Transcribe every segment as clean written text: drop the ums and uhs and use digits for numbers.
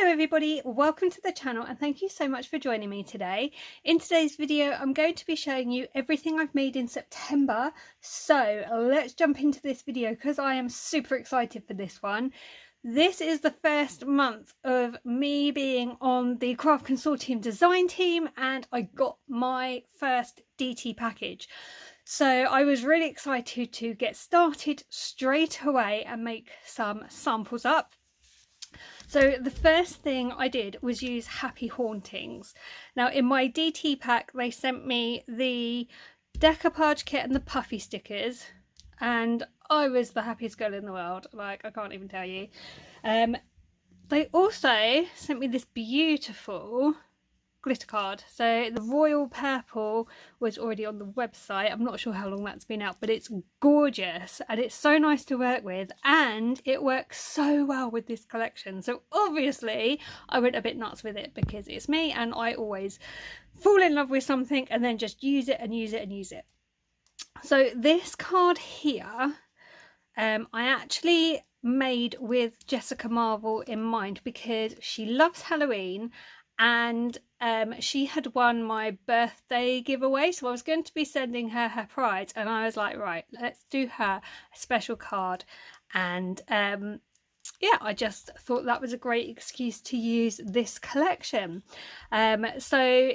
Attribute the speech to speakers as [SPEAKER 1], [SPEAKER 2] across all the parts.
[SPEAKER 1] Hello everybody, welcome to the channel and thank you so much for joining me today. In today's video I'm going to be showing you everything I've made in September, so let's jump into this video because I am super excited for this one. This is the first month of me being on the Craft Consortium design team and I got my first DT package. So I was really excited to get started straight away and make some samples up. So the first thing I did was use Happy Hauntings. Now in my DT pack they sent me the decoupage kit and the puffy stickers and I was the happiest girl in the world, like I can't even tell you. They also sent me this beautiful glitter card. So the royal purple was already on the website. I'm not sure how long that's been out, but it's gorgeous and it's so nice to work with and it works so well with this collection. So obviously I went a bit nuts with it because it's me and I always fall in love with something and then just use it and use it and use it. So this card here I actually made with Jessica Marvel in mind because she loves Halloween and she had won my birthday giveaway, so I was going to be sending her prize and I was like, right, let's do her a special card. And yeah, I just thought that was a great excuse to use this collection. So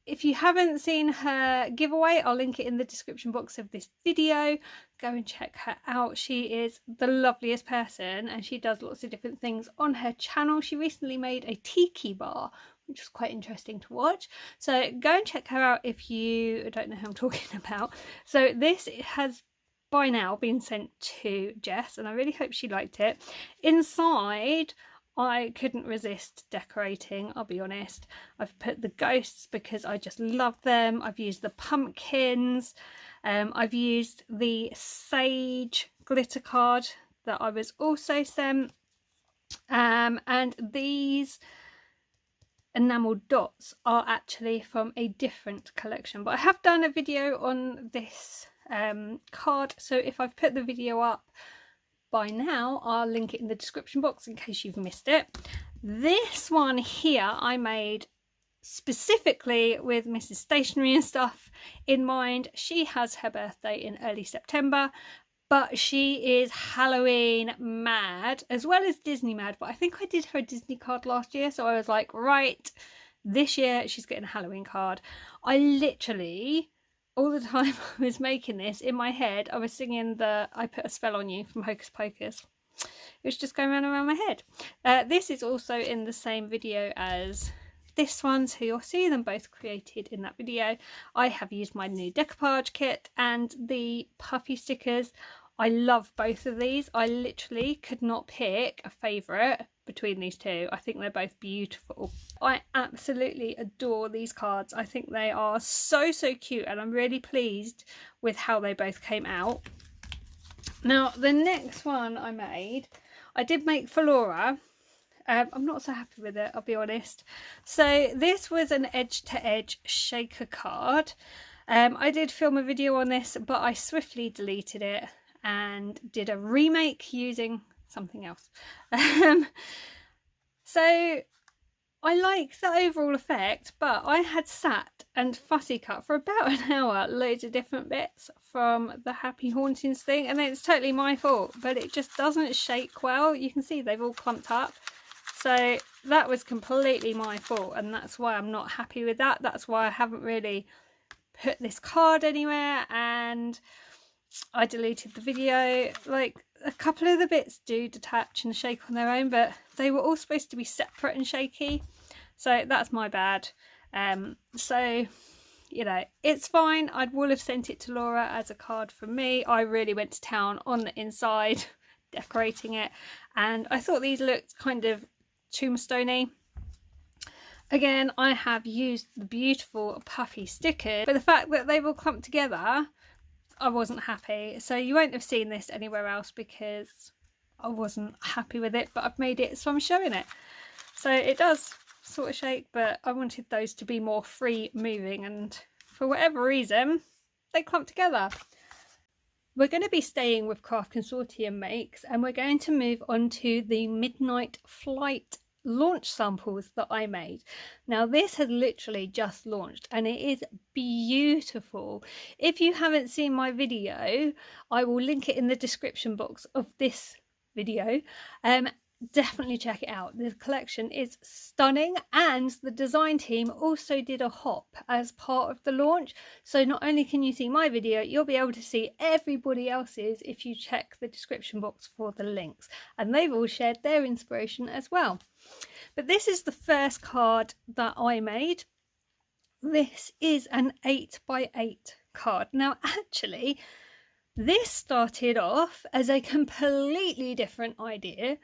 [SPEAKER 1] if you haven't seen her giveaway, I'll link it in the description box of this video. Go and check her out. She is the loveliest person and she does lots of different things on her channel. She recently made a tiki bar, which was quite interesting to watch. So go and check her out if you don't know who I'm talking about. So this has by now been sent to Jess and I really hope she liked it. Inside, I couldn't resist decorating, I'll be honest. I've put the ghosts because I just love them. I've used the pumpkins. I've used the sage glitter card that I was also sent. And these enamel dots are actually from a different collection. But I have done a video on this card. So if I've put the video up by now, I'll link it in the description box in case you've missed it. This one here I made specifically with Mrs. Stationery and Stuff in mind. She has her birthday in early September, but she is Halloween mad as well as Disney mad. But I think I did her a Disney card last year, so I was like, right, this year she's getting a Halloween card. I literally, all the time I was making this, in my head I was singing the I Put a Spell on You from Hocus Pocus. It was just going around my head. This is also in the same video as this one, so you'll see them both created in that video. I have used my new decoupage kit and the puffy stickers. I love both of these. I literally could not pick a favourite between these two. I think they're both beautiful. I absolutely adore these cards. I think they are so cute and I'm really pleased with how they both came out. Now the next one I did make for Laura. I'm not so happy with it, I'll be honest. So this was an edge-to-edge shaker card. I did film a video on this, but I swiftly deleted it and did a remake using something else. So I like the overall effect, but I had sat and fussy cut for about an hour loads of different bits from the Happy Hauntings thing, and then it's totally my fault, but it just doesn't shake well. You can see they've all clumped up. So that was completely my fault and that's why I'm not happy with that. That's why I haven't really put this card anywhere and I deleted the video. Like a couple of the bits do detach and shake on their own, but they were all supposed to be separate and shaky. So that's my bad. So, you know, it's fine. I would have sent it to Laura as a card from me. I really went to town on the inside decorating it and I thought these looked kind of tombstoney. Again, I have used the beautiful puffy stickers, but the fact that they've all clumped together, I wasn't happy. So you won't have seen this anywhere else because I wasn't happy with it, but I've made it so I'm showing it. So it does sort of shake, but I wanted those to be more free moving and for whatever reason they clumped together. We're going to be staying with Craft Consortium makes and we're going to move on to the Midnight Flight launch samples that I made. Now this has literally just launched and it is beautiful. If you haven't seen my video, I will link it in the description box of this video. Definitely check it out. The collection is stunning, and the design team also did a hop as part of the launch, so not only can you see my video, you'll be able to see everybody else's if you check the description box for the links, and they've all shared their inspiration as well. But this is the first card that I made. This is an 8x8 card. Now actually this started off as a completely different idea,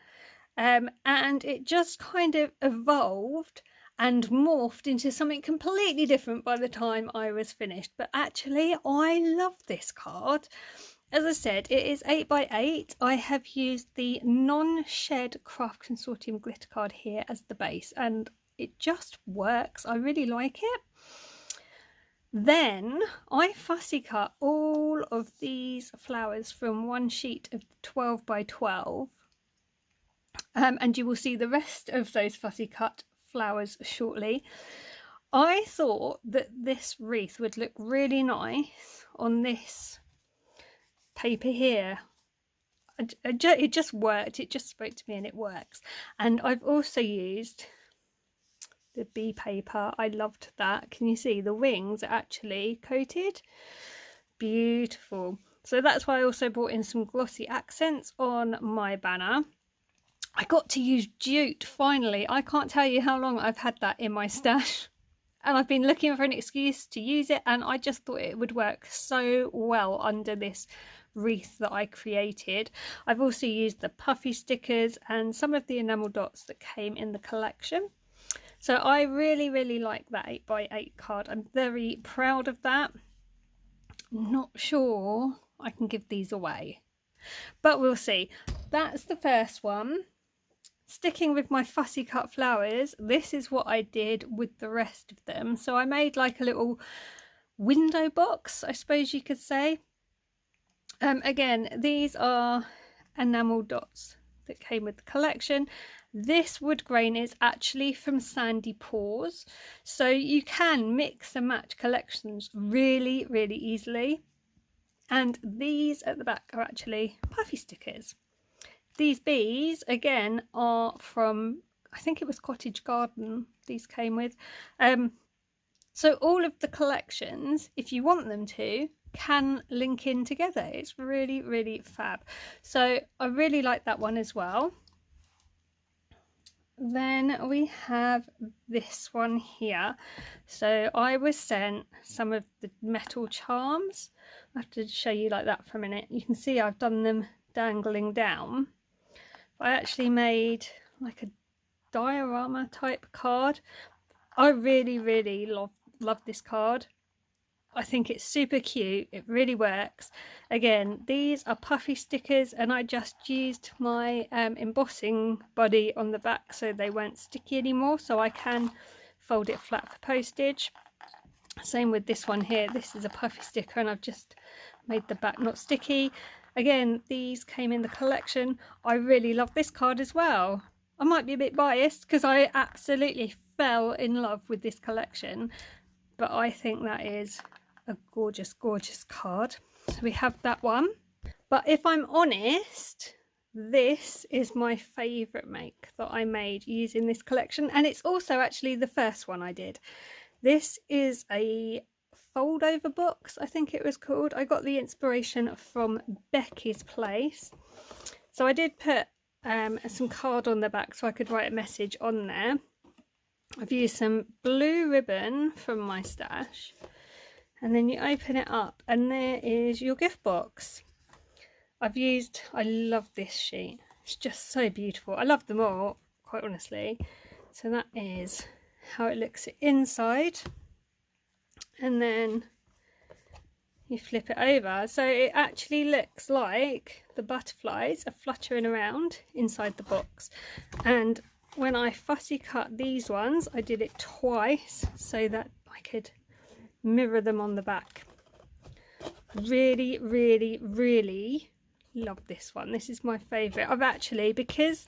[SPEAKER 1] and it just kind of evolved and morphed into something completely different by the time I was finished. But actually I love this card. As I said, it is 8x8. I have used the non-shed Craft Consortium glitter card here as the base, and it just works. I really like it. Then I fussy cut all of these flowers from one sheet of 12x12. And you will see the rest of those fussy cut flowers shortly. I thought that this wreath would look really nice on this paper here. It just worked. It just spoke to me and it works. And I've also used the bee paper. I loved that. Can you see the wings are actually coated? Beautiful. So that's why I also brought in some glossy accents on my banner. I got to use jute finally. I can't tell you how long I've had that in my stash, and I've been looking for an excuse to use it, and I just thought it would work so well under this wreath that I created. I've also used the puffy stickers and some of the enamel dots that came in the collection. So I really like that 8x8 card. I'm very proud of that. Not sure I can give these away, but we'll see. That's the first one. Sticking with my fussy cut flowers, this is what I did with the rest of them. So I made like a little window box, I suppose you could say. Again, these are enamel dots that came with the collection. This wood grain is actually from Sandy Paws, so you can mix and match collections really easily. And these at the back are actually puffy stickers. These bees again are from, I think it was Cottage Garden these came with. So all of the collections, if you want them to, can link in together. It's really fab. So I really like that one as well. Then we have this one here. So I was sent some of the metal charms. I have to show you like that for a minute. You can see I've done them dangling down. I actually made like a diorama type card. I really love this card. I think it's super cute. It really works. Again, these are puffy stickers, and I just used my embossing buddy on the back so they weren't sticky anymore, so I can fold it flat for postage. Same with this one here. This is a puffy sticker, and I've just made the back not sticky. Again, these came in the collection. I really love this card as well. I might be a bit biased because I absolutely fell in love with this collection, but I think that is a gorgeous card. So we have that one. But if I'm honest, this is my favourite make that I made using this collection, and it's also actually the first one I did. This is a fold over box, I think it was called. I got the inspiration from Becky's Place. So I did put some card on the back so I could write a message on there. I've used some blue ribbon from my stash, and then you open it up and there is your gift box. I love this sheet. It's just so beautiful. I love them all, quite honestly. So that is how it looks inside, and then you flip it over, so it actually looks like the butterflies are fluttering around inside the box. And when I fussy cut these ones, I did it twice so that I could mirror them on the back. Really love this one. This is my favourite. I've actually, because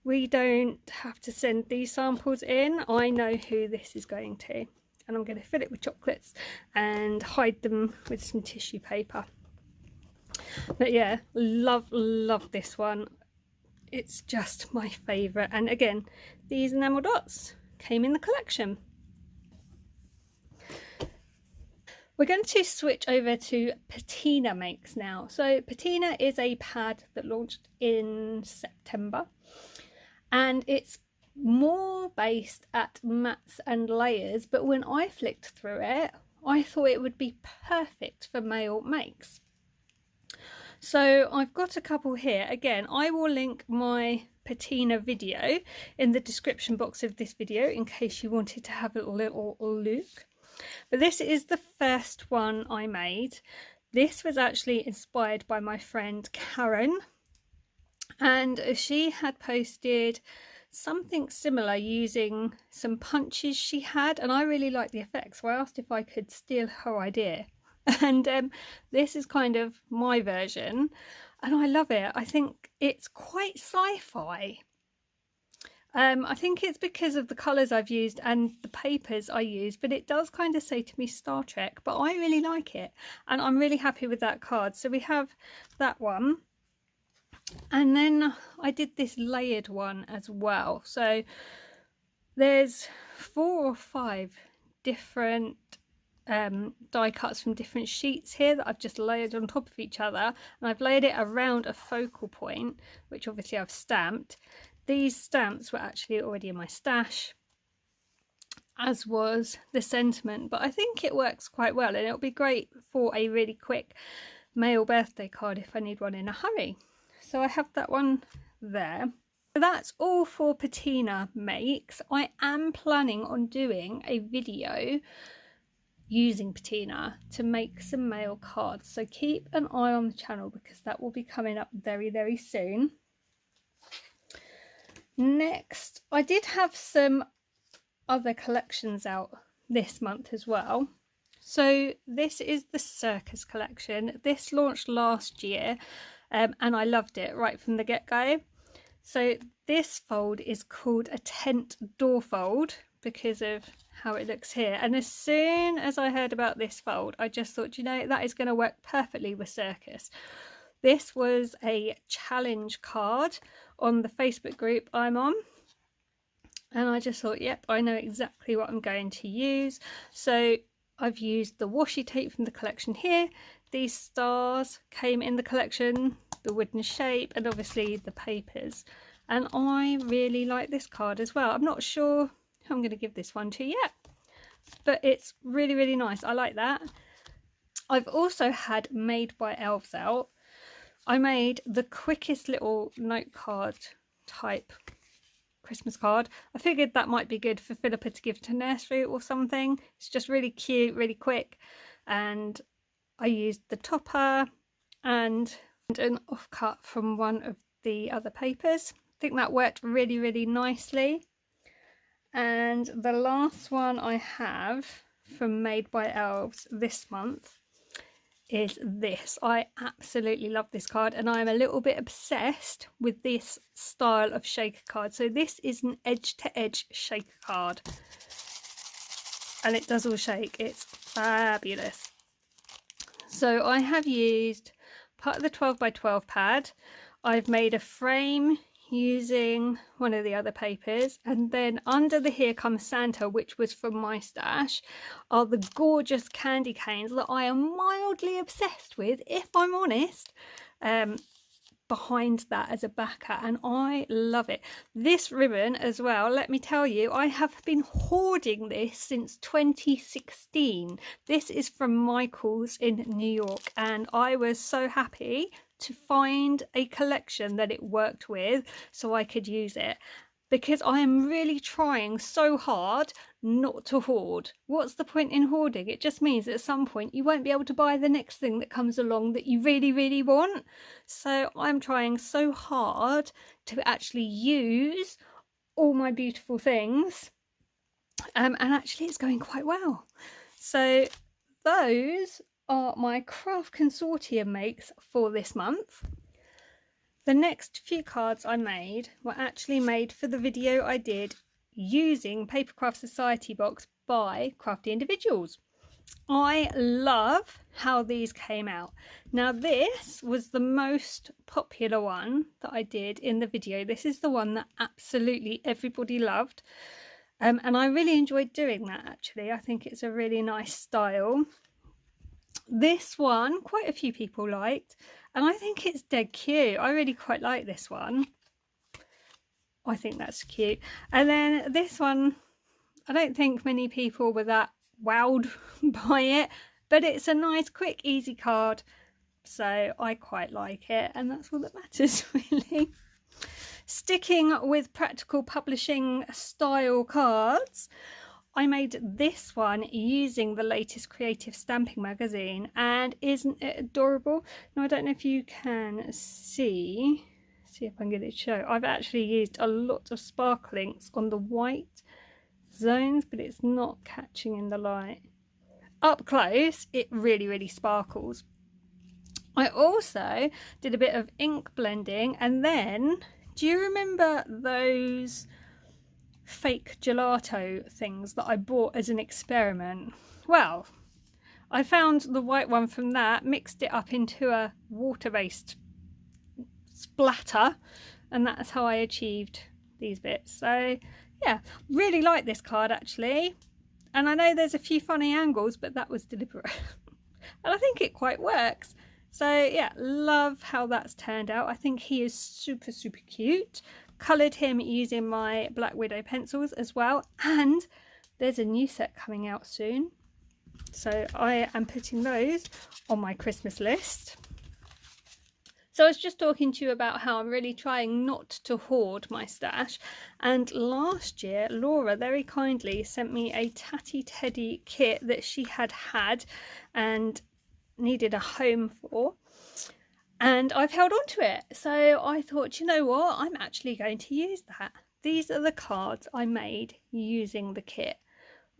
[SPEAKER 1] we don't have to send these samples in. I know who this is going to, and I'm going to fill it with chocolates and hide them with some tissue paper. But yeah, love this one. It's just my favourite. And again, these enamel dots came in the collection. We're going to switch over to Patina makes now. So Patina is a pad that launched in September, and it's more based at mats and layers, but when I flicked through it, I thought it would be perfect for male makes. So I've got a couple here. Again, I will link my Patina video in the description box of this video in case you wanted to have a little look. But this is the first one I made. This was actually inspired by my friend Karen, and she had posted something similar using some punches she had, and I really liked the effects, so I asked if I could steal her idea. And this is kind of my version, and I love it. I think it's quite sci-fi. I think it's because of the colours I've used and the papers I use, but it does kind of say to me Star Trek, but I really like it, and I'm really happy with that card. So we have that one, and then I did this layered one as well. So there's 4 or 5 different die cuts from different sheets here that I've just layered on top of each other, and I've layered it around a focal point, which obviously I've stamped. These stamps were actually already in my stash, as was the sentiment, but I think it works quite well, and it'll be great for a really quick male birthday card if I need one in a hurry. So I have that one there. So that's all for Patina makes. I am planning on doing a video using Patina to make some male cards, so keep an eye on the channel because that will be coming up very soon. Next, I did have some other collections out this month as well. So this is the Circus Collection. This launched last year, and I loved it right from the get-go. So this fold is called a tent door fold because of how it looks here. And as soon as I heard about this fold, I just thought, you know, that is going to work perfectly with Circus. This was a challenge card on the Facebook group I'm on, and I just thought, yep, I know exactly what I'm going to use. So I've used the washi tape from the collection here. These stars came in the collection, the wooden shape, and obviously the papers. And I really like this card as well. I'm not sure who I'm going to give this one to yet, but it's really nice. I like that. I've also had Made by Elves out. I made the quickest little note card type Christmas card. I figured that might be good for Philippa to give to nursery or something. It's just really cute, really quick, and I used the topper and an offcut from one of the other papers. I think that worked really nicely. And the last one I have from Made by Elves this month is this. I absolutely love this card, and I'm a little bit obsessed with this style of shaker card. So this is an edge-to-edge shaker card, and it does all shake. It's fabulous. So I have used part of the 12 by 12 pad. I've made a frame using one of the other papers, and then under the Here Comes Santa, which was from my stash, are the gorgeous candy canes that I am mildly obsessed with, if I'm honest, behind that as a backer, and I love it. This ribbon as well, let me tell you, I have been hoarding this since 2016. This is from Michael's in New York, and I was so happy to find a collection that it worked with so I could use it, because I am really trying so hard not to hoard. What's the point in hoarding? It just means that at some point you won't be able to buy the next thing that comes along that you really want. So I'm trying so hard to actually use all my beautiful things, and actually it's going quite well. So those are my craft consortium makes for this month. The next few cards I made were actually made for the video I did using Papercraft Society box by Crafty Individuals. I love how these came out. Now this was the most popular one that I did in the video. This is the one that absolutely everybody loved. And I really enjoyed doing that actually. I think it's a really nice style. This one, quite a few people liked. And I think it's dead cute. I really quite like this one. I think that's cute. And then this one, I don't think many people were that wowed by it, but it's a nice, quick, easy card. So I quite like it, and that's all that matters, really. Sticking with practical publishing style cards, I made this one using the latest Creative Stamping magazine, and isn't it adorable? Now I don't know if you can see if I can get it to show. I've actually used a lot of sparklings on the white zones, but it's not catching in the light. Up close it really sparkles. I also did a bit of ink blending, and then do you remember those fake gelato things that I bought as an experiment? Well, I found the white one from that, mixed it up into a water-based splatter, and that's how I achieved these bits. So yeah, really like this card actually, and I know there's a few funny angles, but that was deliberate. And I think it quite works. So yeah, love how that's turned out. I think he is super cute. Coloured him using my Black Widow pencils as well, and there's a new set coming out soon, so I am putting those on my Christmas list. So I was just talking to you about how I'm really trying not to hoard my stash, and last year Laura very kindly sent me a Tatty Teddy kit that she had and needed a home for, and I've held on to it. So I thought, you know what, I'm actually going to use that. These are the cards I made using the kit.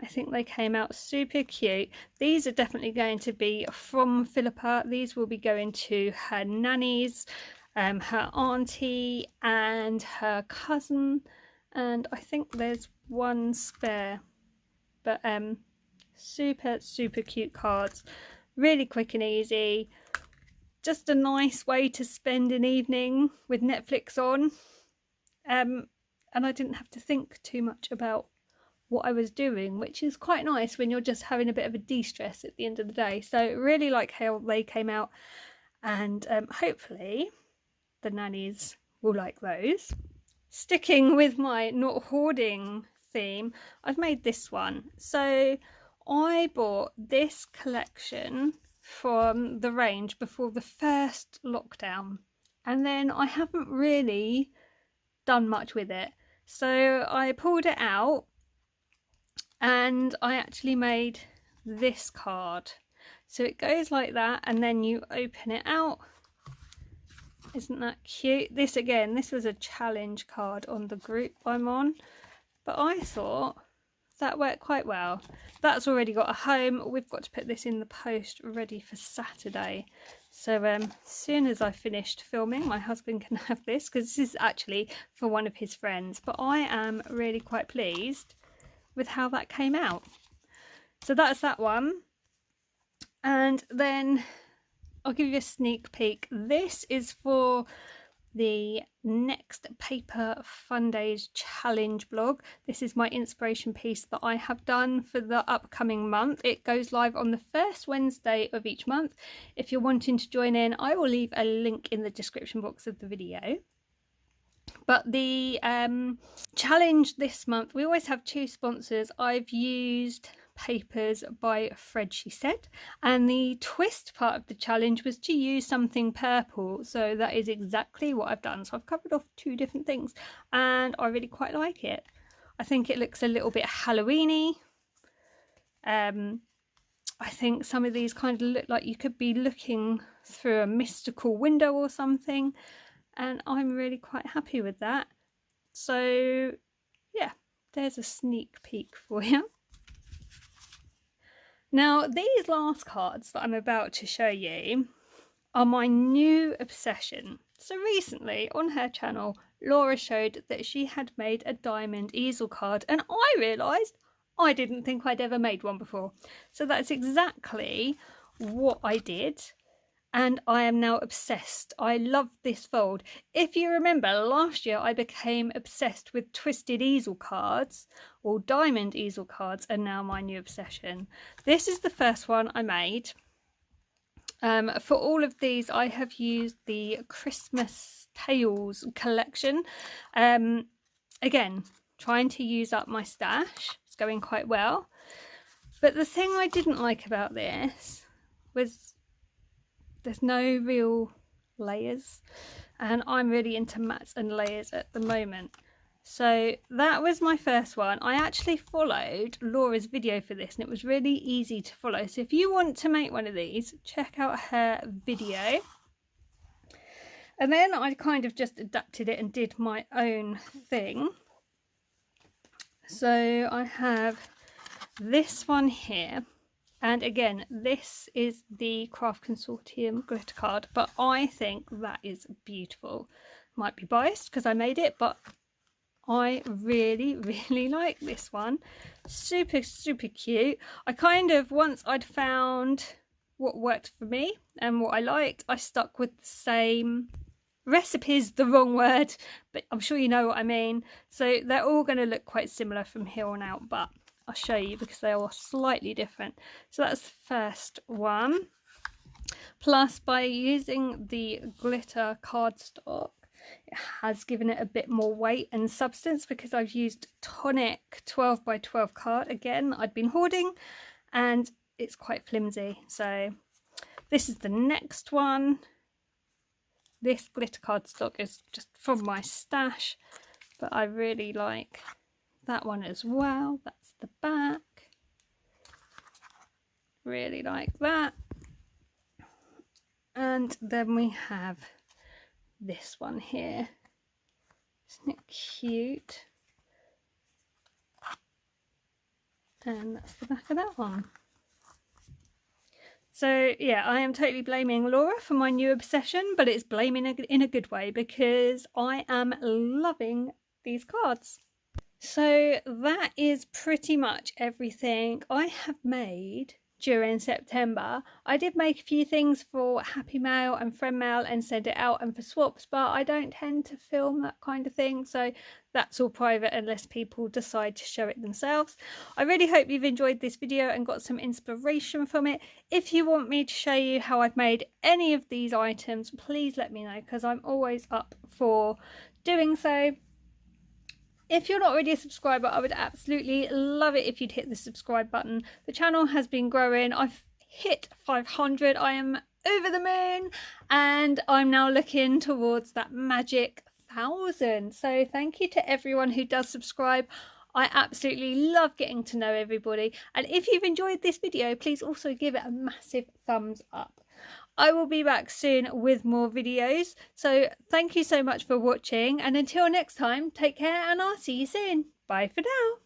[SPEAKER 1] I think they came out super cute. These are definitely going to be from Philippa. These will be going to her nannies, her auntie and her cousin, and I think there's one spare. But super cute cards, really quick and easy, just a nice way to spend an evening with Netflix on, and I didn't have to think too much about what I was doing, which is quite nice when you're just having a bit of a de-stress at the end of the day. So really like how they came out, and hopefully the nannies will like those. Sticking with my not hoarding theme, I've made this one. So I bought this collection from the range before the first lockdown, and then I haven't really done much with it, so I pulled it out and I actually made this card. So it goes like that, and then you open it out. Isn't that cute? This again, this was a challenge card on the group I'm on, but I thought that worked quite well. That's already got a home. We've got to put this in the post ready for Saturday. So as soon as I finished filming, my husband can have this, because this is actually for one of his friends. But I am really quite pleased with how that came out. So that's that one. And then I'll give you a sneak peek. This is for the next Paper Fun Days challenge blog. This is my inspiration piece that I have done for the upcoming month. It goes live on the first Wednesday of each month. If you're wanting to join in, I will leave a link in the description box of the video. But the challenge this month, we always have two sponsors. I've used Papers by Fred, She Said, and the twist part of the challenge was to use something purple, so that is exactly what I've done. So I've covered off two different things, and I really quite like it. I think it looks a little bit Halloweeny. I think some of these kind of look like you could be looking through a mystical window or something, and I'm really quite happy with that. So yeah, there's a sneak peek for you. Now these last cards that I'm about to show you are my new obsession. So recently on her channel, Laura showed that she had made a diamond easel card, and I realised I didn't think I'd ever made one before. So that's exactly what I did, and I am now obsessed. I love this fold. If you remember, last year I became obsessed with twisted easel cards, or diamond easel cards, and now my new obsession. This is the first one I made. For all of these, I have used the Christmas Tales collection. Again, trying to use up my stash. It's going quite well. But the thing I didn't like about this was there's no real layers. And I'm really into mats and layers at the moment. So that was my first one. I actually followed Laura's video for this, and it was really easy to follow. So if you want to make one of these, check out her video. And then I kind of just adapted it and did my own thing. So I have this one here. And again, this is the Craft Consortium glitter card, but I think that is beautiful. Might be biased because I made it, but I really like this one. Super cute. I kind of, once I'd found what worked for me and what I liked, I stuck with the same recipes, the wrong word, but I'm sure you know what I mean. So they're all going to look quite similar from here on out, but I'll show you because they are slightly different. So that's the first one. Plus, by using the glitter cardstock, it has given it a bit more weight and substance because I've used tonic 12 by 12 card. Again, I'd been hoarding and it's quite flimsy. So this is the next one. This glitter cardstock is just from my stash, but I really like that one as well. That's the back. Really like that. And then we have this one here. Isn't it cute? And that's the back of that one. So yeah, I am totally blaming Laura for my new obsession, but it's blaming in a good way because I am loving these cards. So that is pretty much everything I have made during September. I did make a few things for Happy Mail and Friend Mail and send it out, and for swaps, but I don't tend to film that kind of thing, so that's all private unless people decide to show it themselves. I really hope you've enjoyed this video and got some inspiration from it. If you want me to show you how I've made any of these items, please let me know because I'm always up for doing so. If you're not already a subscriber, I would absolutely love it if you'd hit the subscribe button. The channel has been growing. I've hit 500. I am over the moon and I'm now looking towards that magic 1,000. So thank you to everyone who does subscribe. I absolutely love getting to know everybody. And if you've enjoyed this video, please also give it a massive thumbs up. I will be back soon with more videos. So thank you so much for watching, and until next time, take care and I'll see you soon. Bye for now.